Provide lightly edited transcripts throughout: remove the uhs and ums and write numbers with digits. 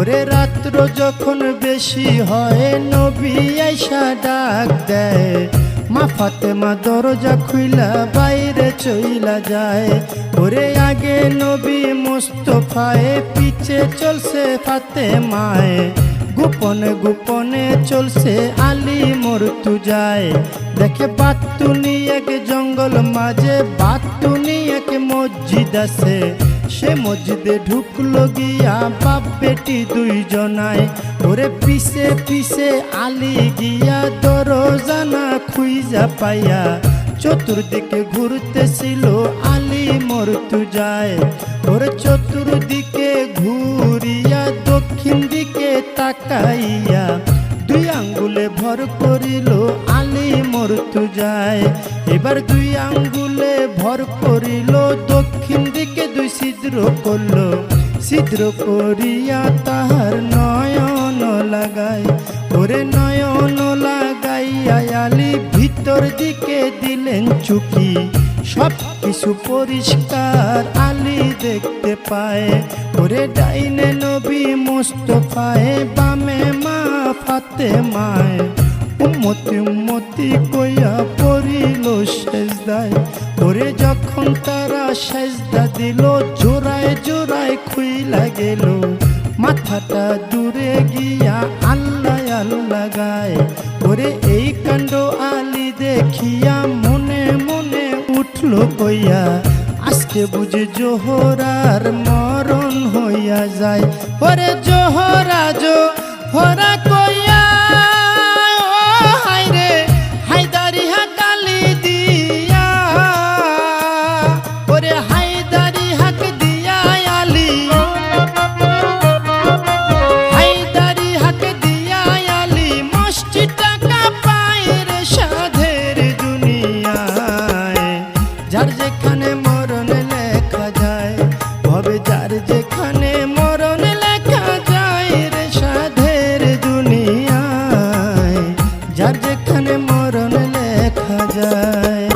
ওরে রাত্র যখন বেশি হয় নবী আইসা ডাক দেয়, মা ফাতেমা দরজা খুইলা বাইরে চইলা যায়। ওরে আগে নবী মুস্তফায়ে, পিছে চলছে ফাতেমায়ে, গোপনে গোপনে চলছে আলী মর্তুজায়। দেখে বাতুনি এক জঙ্গল মাঝে, বাতুনি এক মসজিদ আছে, সে মসজিদে ঢুকলো গিয়া বাপ বেটি দুইজনায়। ওরে পিছে পিছে আলী গিয়া দরজা না খুইজা পাইয়া, চতুর্দিকে ঘুরতেছিল আলী মর্তুজায়। ওরে চতুর্দিকে ঘুরিয়া দক্ষিণ দিকে তাকাইয়া, দুই আঙ্গুলে ভর করিল আলী মর্তুজায়। এবার দুই আঙ্গুলে ভর করিল, দক্ষিণ দিকে দুই ছিদ্র করলো, ছিদ্র করিয়া তাহার নয়ন লাগায়। ওরে নয়ন লাগাইয়া আলী ভিতর দিকে দিলেন চুকি, সব কিছু পরিষ্কার আলী দেখতে পায়। ওরে ডাইনে নবী মুস্তফায়ে, বামে মা ফাতেমায়ে, উম্মতি উম্মতি কইয়া পড়িল সেজদায়। ওরে যখন তারা সেজদা দিল, জোড়ায় জোড়ায় খুইলা গেল, মাথাটা দূরে গিয়া আল্লাহ আল্লাহ গায়। ওরে এই কাণ্ড আলী দেখিয়া মনে মনে উঠল কইয়া, আজকে বুঝে জোহরার মরণ হইয়া যায়। ওরে জোহরা জোহরা কইয়া, ও হায়রে হায়দারি হাকালি দিয়া, ওরে হায়দারি হাক দিয়া আলী, হায়দারি হাক দিয়া আলী মসজিদটা কাঁপায় রে সাধের দুনিয়ায়। যার যেখানে মরণ লেখা যায়, হবে যার যেখানে মরণ লেখা যায় রে সাধের দুনিয়ায়, যার যেখানে মরণ লেখা যায়।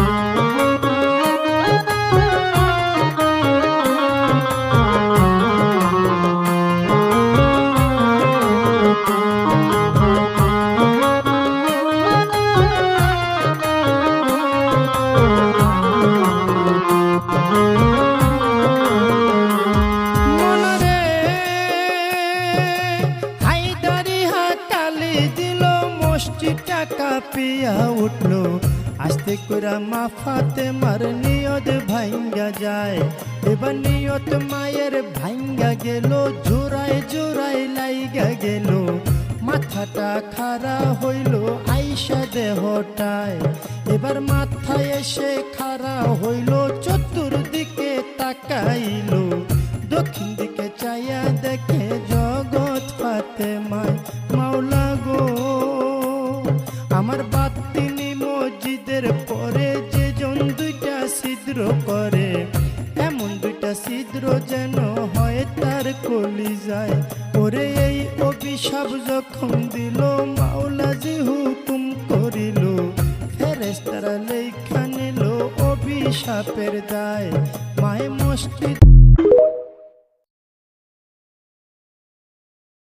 কাঁপিয়া উঠলো, আস্তে করে মা ফাতেমার নিয়ত ভাঙ্গা যায়। এবার নিয়ত মায়ের ভাঙ্গা গেল, জোড়ায় জোড়ায় লাইগা গেল, মাথাটা খাড়া হইল আইসা দেহটায়। এবার মাথায় এসে খাড়া হইল, চতুর্দিকে তাকাইল, দক্ষিণ দিকে চাইয়া দেখে জগৎ ফাতেমায়। মাওলা গো, আমার বাতিনি মসজিদের পরে যে জন দুইটা ছিদ্র করে, এমন দুইটা ছিদ্র যেন হয় তার কলিজায়। ওরে এই অভিশাপ যখন দিল, মাওলা জি হুকুম করিল, ফেরেশতারা লেখা নিল অভিশাপের দায়। মায়ে মসজিদ